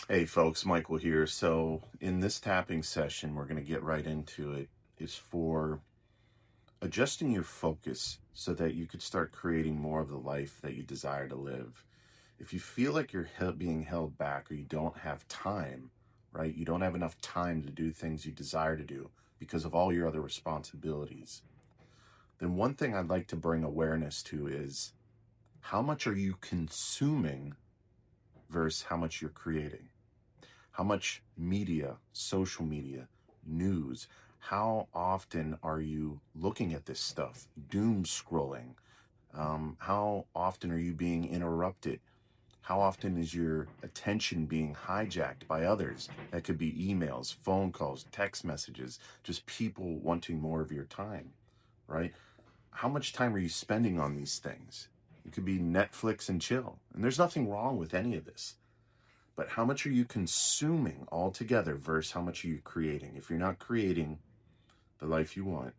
Hey folks, Michael here. So in this tapping session, we're going to get right into it, is for adjusting your focus so that you could start creating more of the life that you desire to live. If you feel like you're being held back or you don't have time, right? You don't have enough time to do things you desire to do because of all your other responsibilities. Then one thing I'd like to bring awareness to is how much are you consuming versus how much you're creating? How much media, social media, news, how often are you looking at this stuff, doom scrolling? How often are you being interrupted? How often is your attention being hijacked by others? That could be emails, phone calls, text messages, just people wanting more of your time, right? How much time are you spending on these things? It could be Netflix and chill. And there's nothing wrong with any of this. But how much are you consuming altogether versus how much are you creating? If you're not creating the life you want,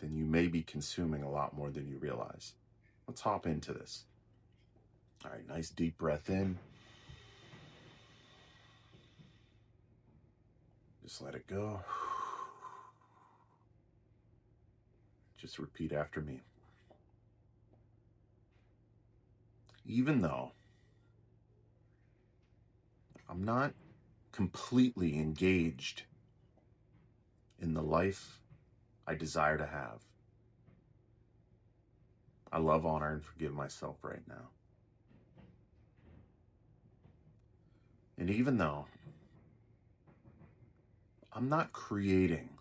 then you may be consuming a lot more than you realize. Let's hop into this. All right, nice deep breath in. Just let it go. Just repeat after me. Even though I'm not completely engaged in the life I desire to have, I love, honor, and forgive myself right now. And even though I'm not creating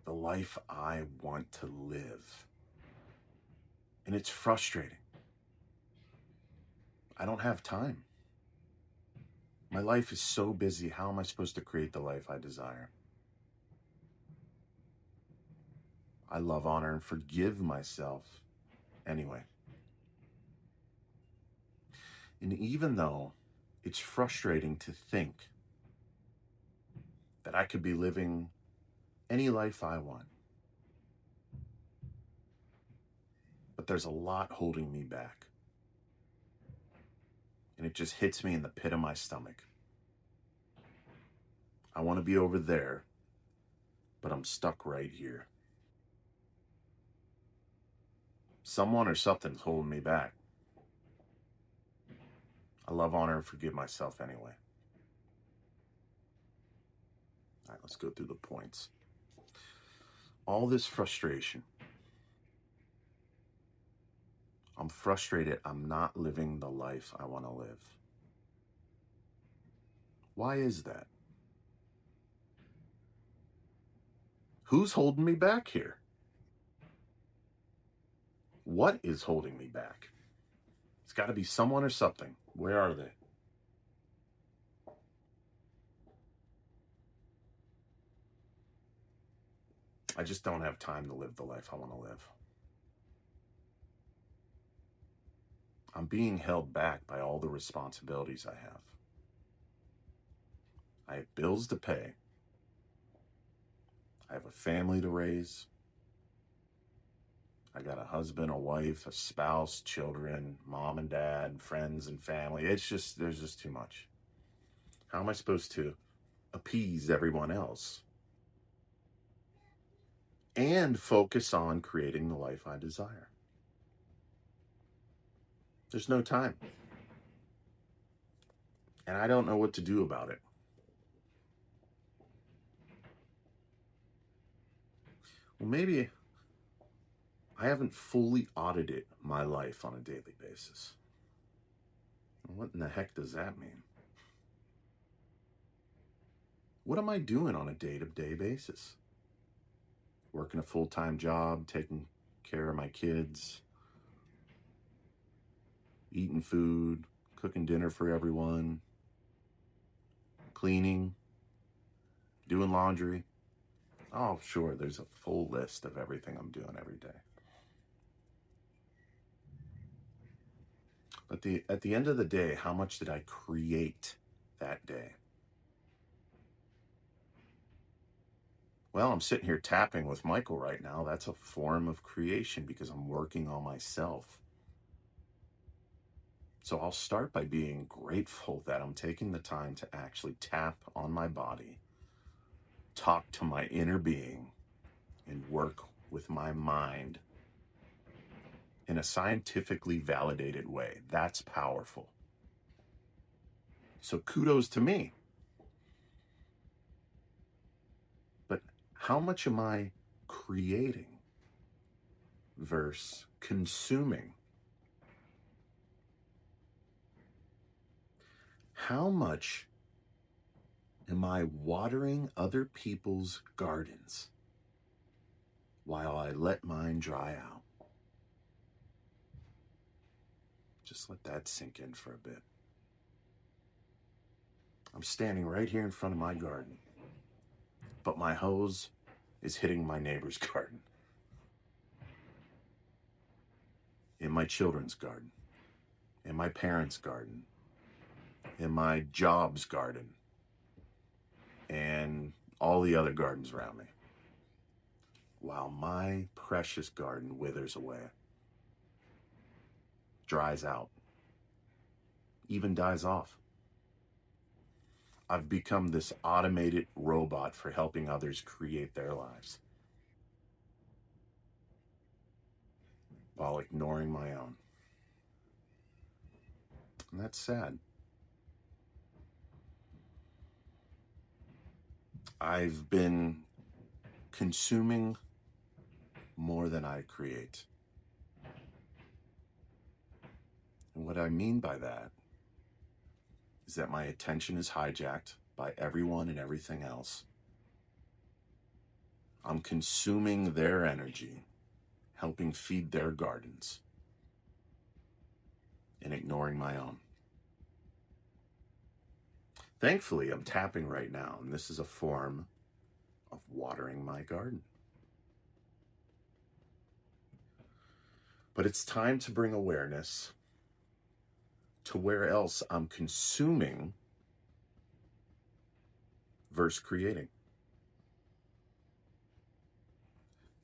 the life I want to live, and it's frustrating, I don't have time. My life is so busy. How am I supposed to create the life I desire? I love, honor, and forgive myself anyway. And even though it's frustrating to think that I could be living any life I want, but there's a lot holding me back. And it just hits me in the pit of my stomach. I want to be over there, but I'm stuck right here. Someone or something's holding me back. I love, honor, and forgive myself anyway. All right, let's go through the points. All this frustration. I'm frustrated I'm not living the life I want to live. Why is that? Who's holding me back here? What is holding me back? It's got to be someone or something. Where are they? I just don't have time to live the life I want to live. I'm being held back by all the responsibilities I have. I have bills to pay. I have a family to raise. I got a husband, a wife, a spouse, children, mom and dad, friends and family. There's just too much. How am I supposed to appease everyone else and focus on creating the life I desire? There's no time. And I don't know what to do about it. Well, maybe I haven't fully audited my life on a daily basis. What in the heck does that mean? What am I doing on a day-to-day basis? Working a full-time job, taking care of my kids, eating food, cooking dinner for everyone, cleaning, doing laundry. Oh, sure, there's a full list of everything I'm doing every day. But at the end of the day, how much did I create that day? Well, I'm sitting here tapping with Michael right now. That's a form of creation because I'm working on myself. So I'll start by being grateful that I'm taking the time to actually tap on my body, talk to my inner being, and work with my mind in a scientifically validated way. That's powerful. So kudos to me. But how much am I creating versus consuming? How much am I watering other people's gardens while I let mine dry out? Just let that sink in for a bit. I'm standing right here in front of my garden, but my hose is hitting my neighbor's garden, in my children's garden, in my parents' garden, in my job's garden, and all the other gardens around me, while my precious garden withers away, dries out, even dies off. I've become this automated robot for helping others create their lives while ignoring my own. And that's sad. I've been consuming more than I create. And what I mean by that is that my attention is hijacked by everyone and everything else. I'm consuming their energy, helping feed their gardens, and ignoring my own. Thankfully, I'm tapping right now, and this is a form of watering my garden. But it's time to bring awareness to where else I'm consuming versus creating,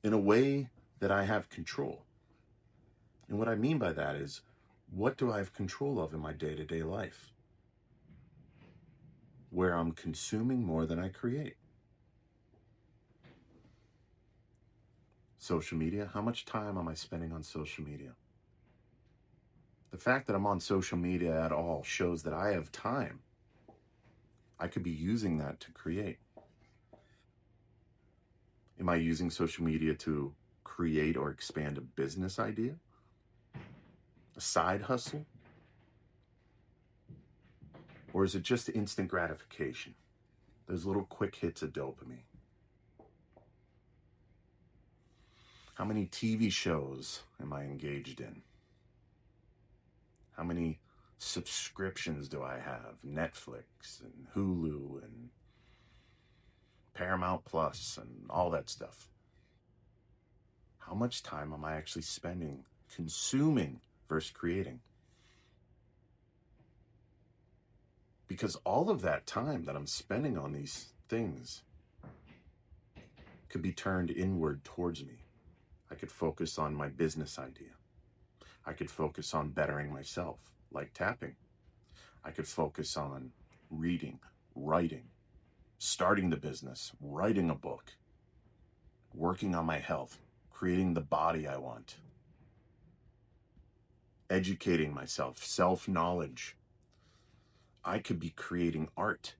in a way that I have control. And what I mean by that is, what do I have control of in my day-to-day life, where I'm consuming more than I create? Social media. How much time am I spending on social media? The fact that I'm on social media at all shows that I have time. I could be using that to create. Am I using social media to create or expand a business idea? A side hustle? Or is it just instant gratification? Those little quick hits of dopamine. How many TV shows am I engaged in? How many subscriptions do I have? Netflix and Hulu and Paramount Plus and all that stuff. How much time am I actually spending consuming versus creating? Because all of that time that I'm spending on these things could be turned inward towards me. I could focus on my business idea. I could focus on bettering myself, like tapping. I could focus on reading, writing, starting the business, writing a book, working on my health, creating the body I want, educating myself, self-knowledge. I could be creating art.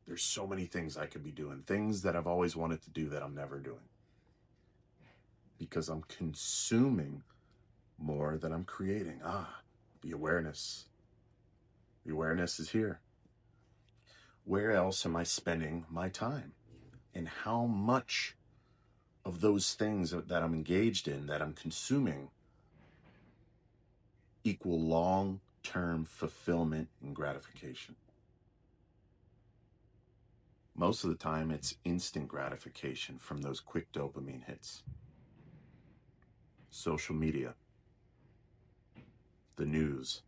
There's so many things I could be doing, things that I've always wanted to do that I'm never doing, because I'm consuming more than I'm creating. The awareness. The awareness is here. Where else am I spending my time? And how much of those things that I'm engaged in, that I'm consuming, equal long-term fulfillment and gratification? Most of the time, it's instant gratification from those quick dopamine hits. Social media, the news,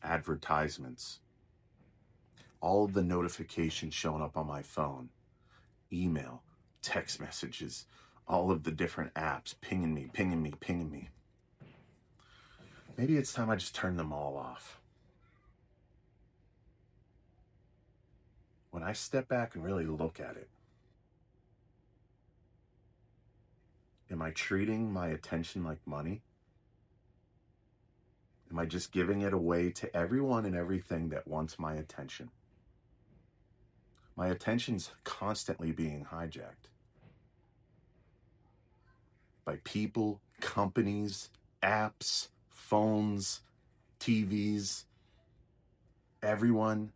advertisements, all of the notifications showing up on my phone, email, text messages, all of the different apps pinging me. Maybe it's time I just turn them all off. When I step back and really look at it, am I treating my attention like money? Am I just giving it away to everyone and everything that wants my attention? My attention's constantly being hijacked by people, companies, apps, phones, TVs. Everyone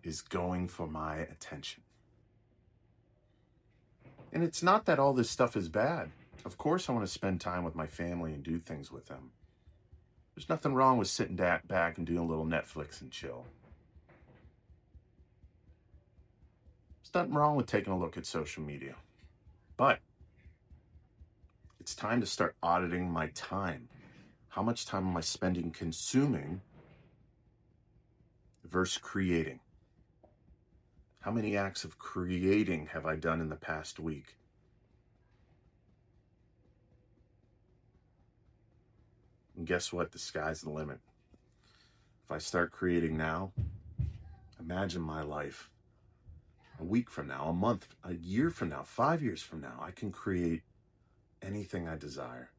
is going for my attention. And it's not that all this stuff is bad. Of course, I want to spend time with my family and do things with them. There's nothing wrong with sitting back and doing a little Netflix and chill. There's nothing wrong with taking a look at social media. But it's time to start auditing my time. How much time am I spending consuming versus creating? How many acts of creating have I done in the past week? And guess what? The sky's the limit. If I start creating now, imagine my life a week from now, a month, a year from now, 5 years from now. I can create anything I desire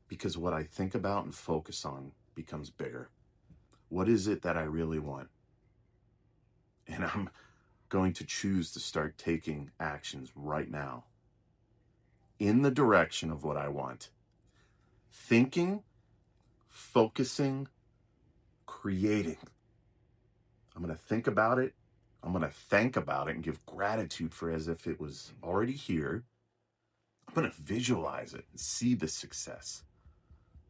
because what I think about and focus on becomes bigger. What is it that I really want? And I'm going to choose to start taking actions right now in the direction of what I want. Thinking, focusing, creating. I'm going to think about it. I'm going to think about it and give gratitude for it as if it was already here. I'm going to visualize it and see the success.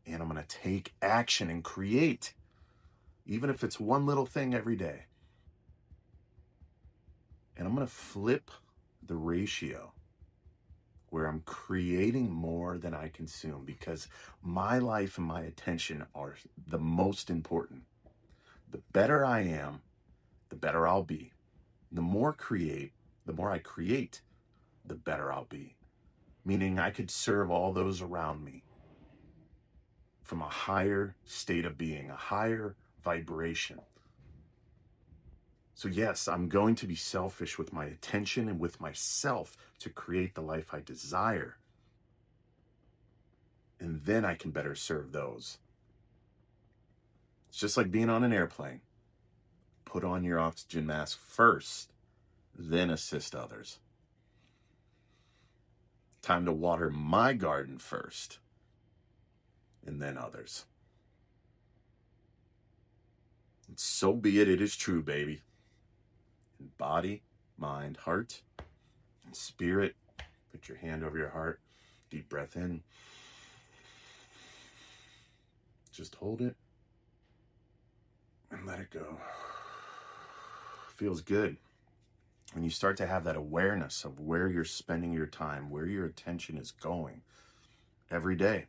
And I'm going to take action and create, even if it's one little thing every day. And I'm going to flip the ratio where I'm creating more than I consume because my life and my attention are the most important. The better I am, the better I'll be. The more I create, the better I'll be. Meaning I could serve all those around me from a higher state of being, a higher vibration. So yes, I'm going to be selfish with my attention and with myself to create the life I desire. And then I can better serve those. It's just like being on an airplane. Put on your oxygen mask first, then assist others. Time to water my garden first, and then others. And so be it, it is true, baby. In body, mind, heart, and spirit, put your hand over your heart, deep breath in. Just hold it and let it go. Feels good. When you start to have that awareness of where you're spending your time, where your attention is going every day,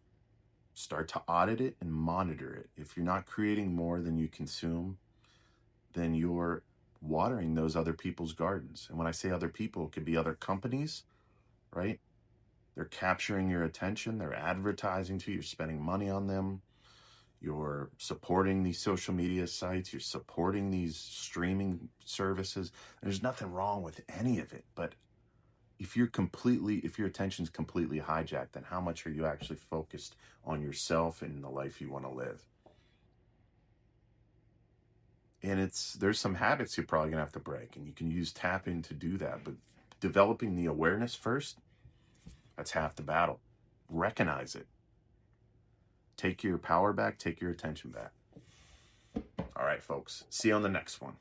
start to audit it and monitor it. If you're not creating more than you consume, then you're watering those other people's gardens. And when I say other people, it could be other companies, right? They're capturing your attention. They're advertising to you. You're spending money on them. You're supporting these social media sites. You're supporting these streaming services. There's nothing wrong with any of it. But if your attention's completely hijacked, then how much are you actually focused on yourself and the life you want to live? And there's some habits you're probably gonna have to break, and you can use tapping to do that. But developing the awareness first, that's half the battle. Recognize it. Take your power back, take your attention back. All right, folks. See you on the next one.